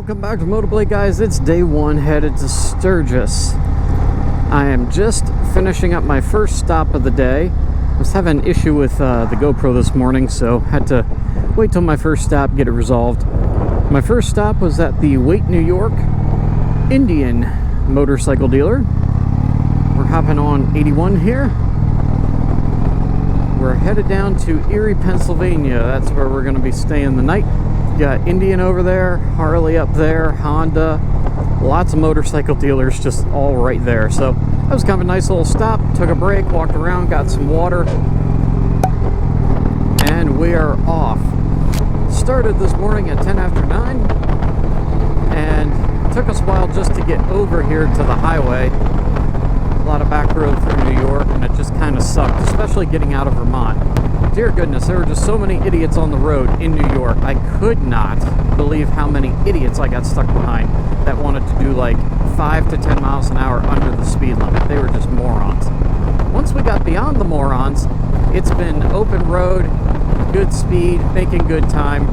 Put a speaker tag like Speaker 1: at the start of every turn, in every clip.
Speaker 1: Welcome back to MOTOBLADE, guys. It's day one, headed to Sturgis. I am just finishing up my first stop of the day. I was having an issue with the GoPro this morning, so had to wait till my first stop, get it resolved. My first stop was at the Waite, New York Indian motorcycle dealer. We're hopping on 81 here. We're headed down to Erie, Pennsylvania. That's where we're going to be staying the night. Got Indian over there, Harley up there, Honda, lots of motorcycle dealers just all right there. So that was kind of a nice little stop. Took a break, walked around, got some water, and we are off. Started this morning at 10 after 9, and it took us a while just to get over here to the highway. A lot of back road through New York, and it just kind of sucked, especially getting out of Vermont. Dear goodness, there were just so many idiots on the road in New York. I could not believe how many idiots I got stuck behind that wanted to do like 5 to 10 miles an hour under the speed limit. They were just morons. Once we got beyond the morons, it's been open road, good speed, making good time.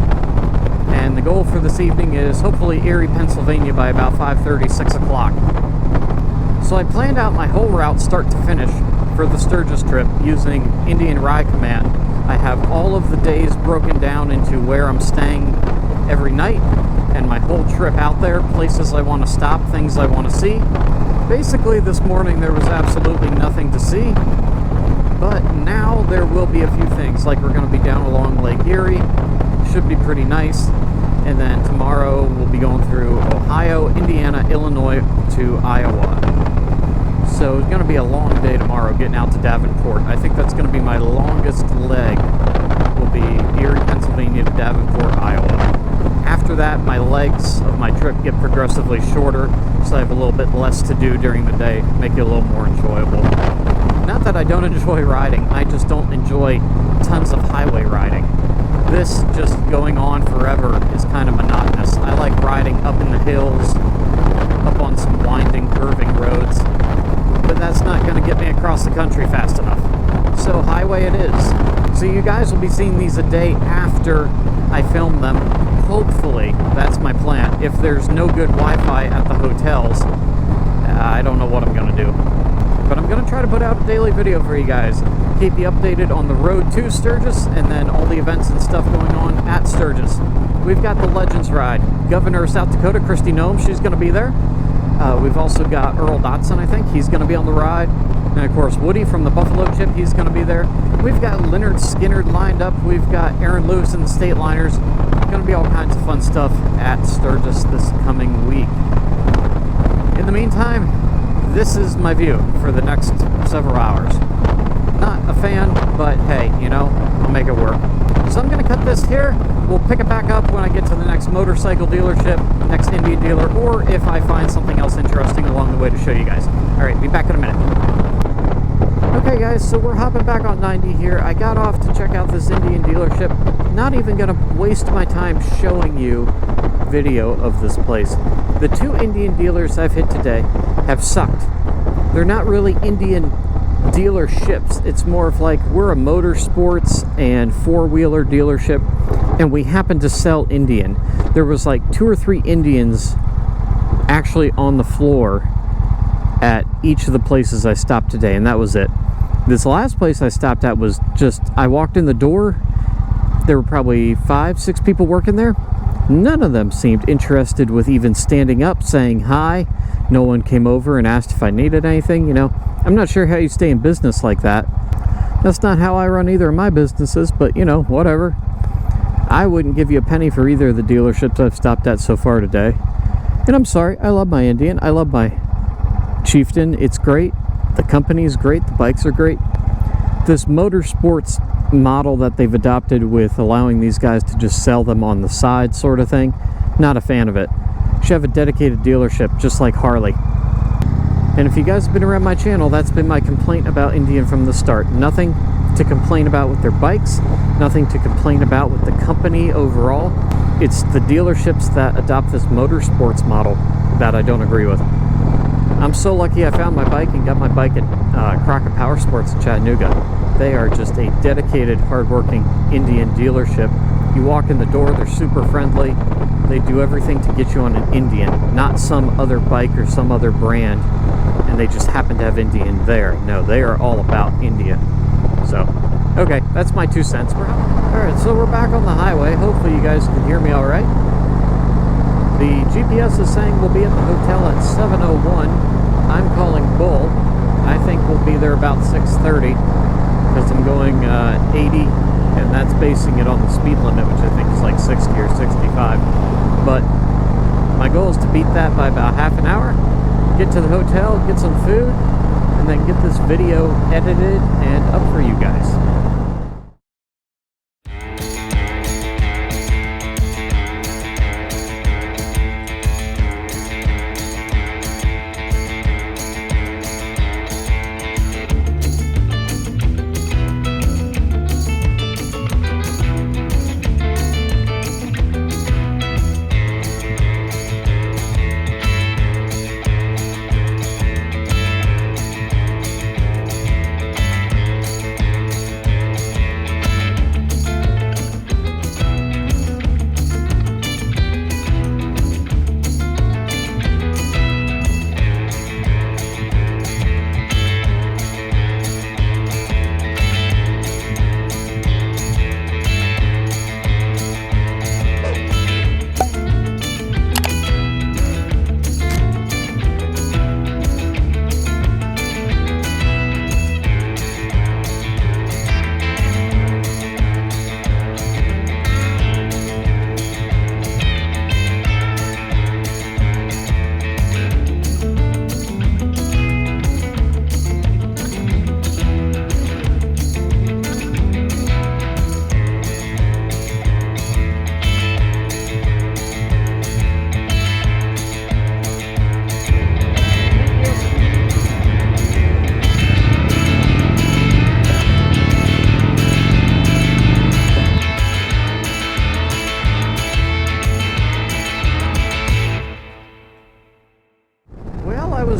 Speaker 1: And the goal for this evening is hopefully Erie, Pennsylvania by about 5:30, 6 o'clock. So I planned out my whole route start to finish for the Sturgis trip using Indian Ride Command. I have all of the days broken down into where I'm staying every night and my whole trip out there, places I want to stop, things I want to see. Basically this morning there was absolutely nothing to see, but now there will be a few things, like we're going to be down along Lake Erie, should be pretty nice, and then tomorrow we'll be going through Ohio, Indiana, Illinois to Iowa. So it's going to be a long day tomorrow getting out to Davenport. I think that's going to be my longest leg, will be Erie, Pennsylvania to Davenport, Iowa. After that, my legs of my trip get progressively shorter, so I have a little bit less to do during the day, make it a little more enjoyable. Not that I don't enjoy riding, I just don't enjoy tons of highway riding. This just going on forever is kind of monotonous. I like riding up in the hills, up on some winding, curving roads, but that's not going to get me across the country fast enough. So highway it is. So you guys will be seeing these a day after I film them. Hopefully, that's my plan. If there's no good Wi-Fi at the hotels, I don't know what I'm going to do. But I'm going to try to put out a daily video for you guys. Keep you updated on the road to Sturgis and then all the events and stuff going on at Sturgis. We've got the Legends Ride. Governor of South Dakota, Kristi Noem, she's going to be there. We've also got Earl Dotson, I think. He's going to be on the ride. And, of course, Woody from the Buffalo Chip, he's going to be there. We've got Leonard Skinnard lined up. We've got Aaron Lewis and the State Liners. Going to be all kinds of fun stuff at Sturgis this coming week. In the meantime, this is my view for the next several hours. Not a fan, but hey, you know, I'll make it work. So I'm going to cut this here. We'll pick it back up when I get to the next motorcycle dealership, next Indian dealer, or if I find something else interesting along the way to show you guys. Alright, be back in a minute. Okay guys, so we're hopping back on 90 here. I got off to check out this Indian dealership. Not even going to waste my time showing you video of this place. The two Indian dealers I've hit today have sucked. They're not really Indian dealerships. It's more of like we're a motorsports and four-wheeler dealership, and we happen to sell Indian. There was like 2 or 3 Indians actually on the floor at each of the places I stopped today, and that was it. This last place I stopped at was just, I walked in the door, there were probably 5, 6 people working there. None of them seemed interested with even standing up, saying hi. No one came over and asked if I needed anything, you know. I'm not sure how you stay in business like that. That's not how I run either of my businesses, but, you know, whatever. I wouldn't give you a penny for either of the dealerships I've stopped at so far today. And I'm sorry, I love my Indian. I love my Chieftain. It's great. The company's great. The bikes are great. This motorsports model that they've adopted with allowing these guys to just sell them on the side sort of thing, not a fan of it. Should have a dedicated dealership just like Harley. And if you guys have been around my channel, that's been my complaint about Indian from the start. Nothing to complain about with their bikes, nothing to complain about with the company overall. It's the dealerships that adopt this motorsports model that I don't agree with. I'm so lucky I found my bike and got my bike at Crockett Power Sports in Chattanooga. They are just a dedicated, hardworking Indian dealership. You walk in the door, they're super friendly. They do everything to get you on an Indian, not some other bike or some other brand, and they just happen to have Indian there. No, they are all about India. So, okay, that's my 2 cents. Alright, so we're back on the highway. Hopefully you guys can hear me alright. The GPS is saying we'll be at the hotel at 7:01. I'm calling bull. I think we'll be there about 6:30 because I'm going 80, and that's basing it on the speed limit, which I think is like 60 or 65. But my goal is to beat that by about half an hour, get to the hotel, get some food, and then get this video edited and up for you guys.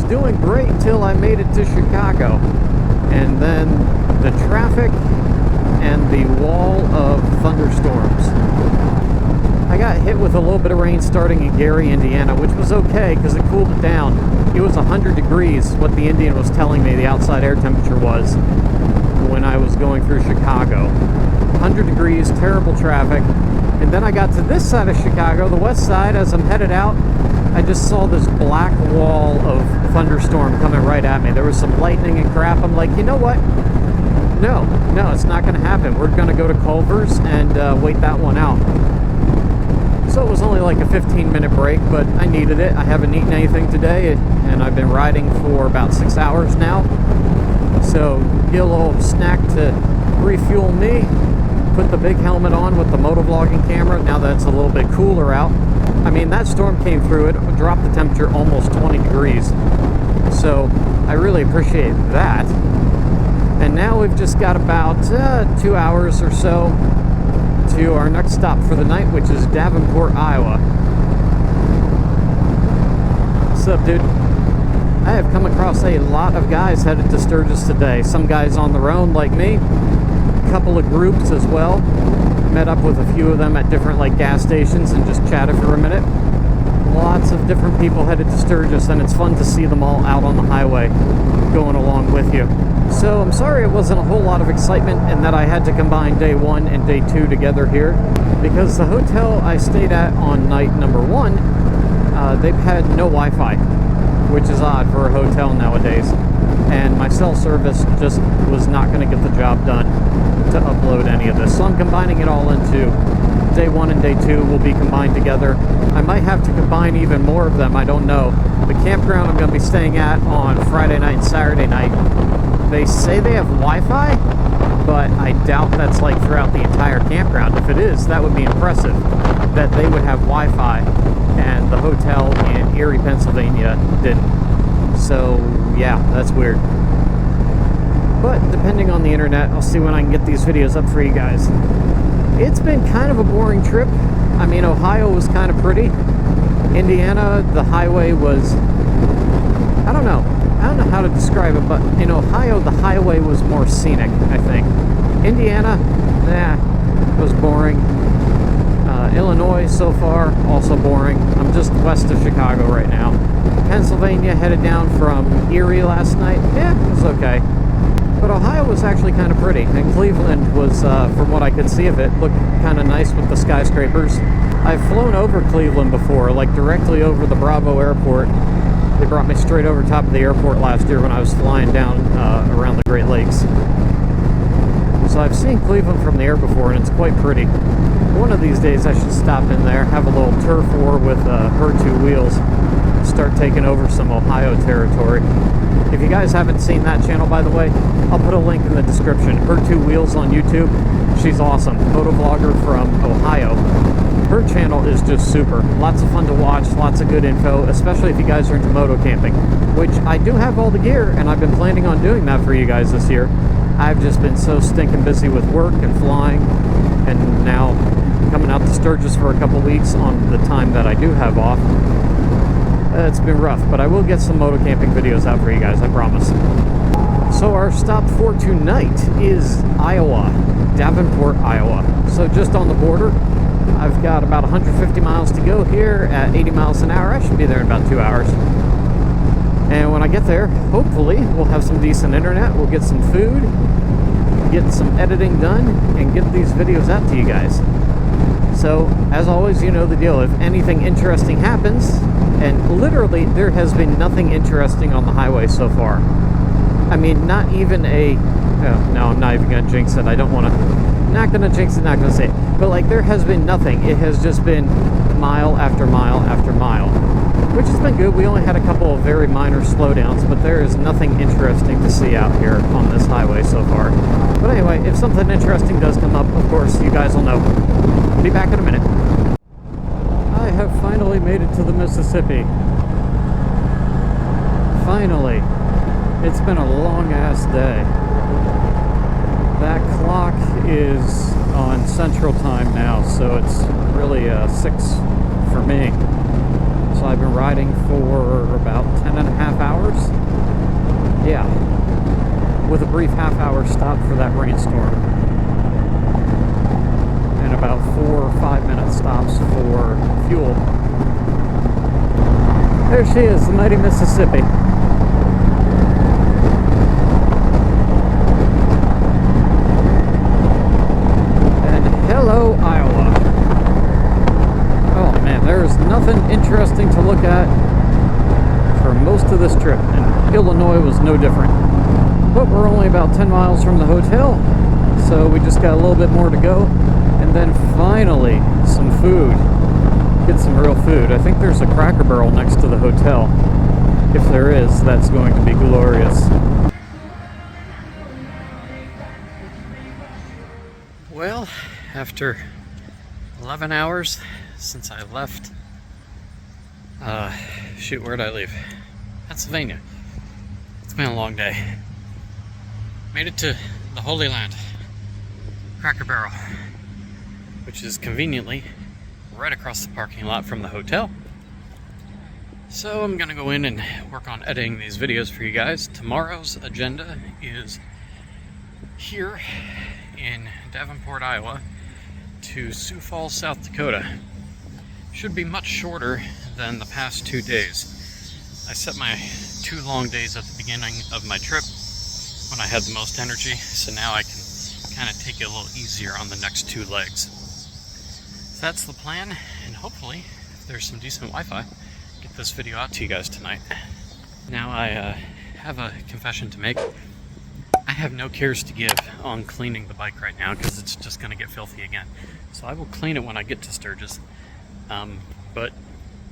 Speaker 1: Doing great until I made it to Chicago, and then the traffic and the wall of thunderstorms. I got hit with a little bit of rain starting in Gary, Indiana, which was okay because it cooled it down. It was 100 degrees, what the Indian was telling me the outside air temperature was when I was going through Chicago. 100 degrees, terrible traffic. And then I got to this side of Chicago, the west side. As I'm headed out, I just saw this black wall of thunderstorm coming right at me. There was some lightning and crap. I'm like, you know what? No, it's not going to happen. We're going to go to Culver's and wait that one out. So it was only like a 15-minute break, but I needed it. I haven't eaten anything today, and I've been riding for about 6 hours now. So get a little snack to refuel me. Put the big helmet on with the motovlogging camera now that it's a little bit cooler out. I mean, that storm came through, it dropped the temperature almost 20 degrees. So I really appreciate that. And now we've just got about 2 hours or so to our next stop for the night, which is Davenport, Iowa. What's up, dude? I have come across a lot of guys headed to Sturgis today. Some guys on their own like me, a couple of groups as well. Met up with a few of them at different like gas stations and just chatted for a minute. Lots of different people headed to Sturgis, and it's fun to see them all out on the highway going along with you. So I'm sorry it wasn't a whole lot of excitement and that I had to combine day 1 and day 2 together here, because the hotel I stayed at on night number 1, they've had no Wi-Fi, which is odd for a hotel nowadays. And my cell service just was not going to get the job done to upload any of this. So I'm combining it all into day 1 and day 2 will be combined together. I might have to combine even more of them, I don't know. The campground I'm going to be staying at on Friday night and Saturday night, they say they have Wi-Fi, but I doubt that's like throughout the entire campground. If it is, that would be impressive, that they would have Wi-Fi, and the hotel in Erie, Pennsylvania didn't. So yeah, that's weird. But depending on the internet, I'll see when I can get these videos up for you guys. It's been kind of a boring trip. I mean, Ohio was kind of pretty. Indiana, the highway was, I don't know how to describe it, but in Ohio, the highway was more scenic, I think. Indiana, it was boring. Illinois so far, also boring. I'm just west of Chicago right now. Pennsylvania, headed down from Erie last night. Yeah, it was okay. But Ohio was actually kind of pretty, and Cleveland was, from what I could see of it, looked kind of nice with the skyscrapers. I've flown over Cleveland before, like directly over the Bravo airport. They brought me straight over top of the airport last year when I was flying down around the Great Lakes. So I've seen Cleveland from the air before, and it's quite pretty. One of these days I should stop in there, have a little turf war with her two wheels, start taking over some Ohio territory. If you guys haven't seen that channel, by the way, I'll put a link in the description. Her Two Wheels on YouTube. She's awesome. Motovlogger from Ohio. Her channel is just super. Lots of fun to watch, lots of good info, especially if you guys are into moto camping, which I do have all the gear, and I've been planning on doing that for you guys this year. I've just been so stinking busy with work and flying, and now coming out to Sturgis for a couple weeks on the time that I do have off. It's been rough, but I will get some moto camping videos out for you guys, I promise. So our stop for tonight is Iowa, Davenport, Iowa. So just on the border. I've got about 150 miles to go here at 80 miles an hour. I should be there in about 2 hours. And when I get there, hopefully, we'll have some decent internet. We'll get some food, get some editing done, and get these videos out to you guys. So, as always, you know the deal. If anything interesting happens, and literally there has been nothing interesting on the highway so far. I mean, not even a... Oh, no, I'm not even going to jinx it. I don't want to... Not going to jinx it, not going to say it. But, like, there has been nothing. It has just been mile after mile after mile, which has been good. We only had a couple of very minor slowdowns, but there is nothing interesting to see out here on this highway so far. But anyway, if something interesting does come up, of course, you guys will know. Be back in a minute. I have finally made it to the Mississippi. Finally. It's been a long-ass day. That clock is on Central Time now, so it's really 6 for me. So I've been riding for about 10 and a half hours. Yeah, with a brief half-hour stop for that rainstorm. And about 4 or 5 minute stops for fuel. There she is, the mighty Mississippi. Hello, Iowa. Oh man, there's nothing interesting to look at for most of this trip, and Illinois was no different. But we're only about 10 miles from the hotel, so we just got a little bit more to go, and then finally some food. Get some real food. I think there's a Cracker Barrel next to the hotel. If there is, that's going to be glorious. Well, after 11 hours since I left, shoot, where'd I leave? Pennsylvania. It's been a long day. Made it to the Holy Land, Cracker Barrel, which is conveniently right across the parking lot from the hotel. So I'm gonna go in and work on editing these videos for you guys. Tomorrow's agenda is here in Davenport, Iowa, to Sioux Falls, South Dakota. Should be much shorter than the past 2 days. I set my 2 long days at the beginning of my trip when I had the most energy, so now I can kind of take it a little easier on the next 2 legs. So that's the plan, and hopefully, if there's some decent Wi-Fi, get this video out to you guys tonight. Now I have a confession to make. I have no cares to give on cleaning the bike right now because it's just going to get filthy again. So I will clean it when I get to Sturgis. But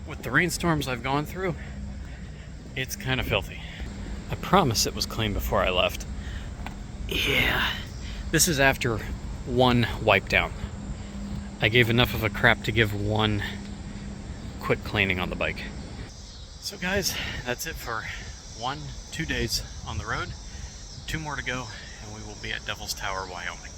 Speaker 1: with the rainstorms I've gone through, it's kind of filthy. I promise it was clean before I left. Yeah, this is after 1 wipe down. I gave enough of a crap to give 1 quick cleaning on the bike. So guys, that's it for 2 days on the road. 2 more to go, and we will be at Devil's Tower, Wyoming.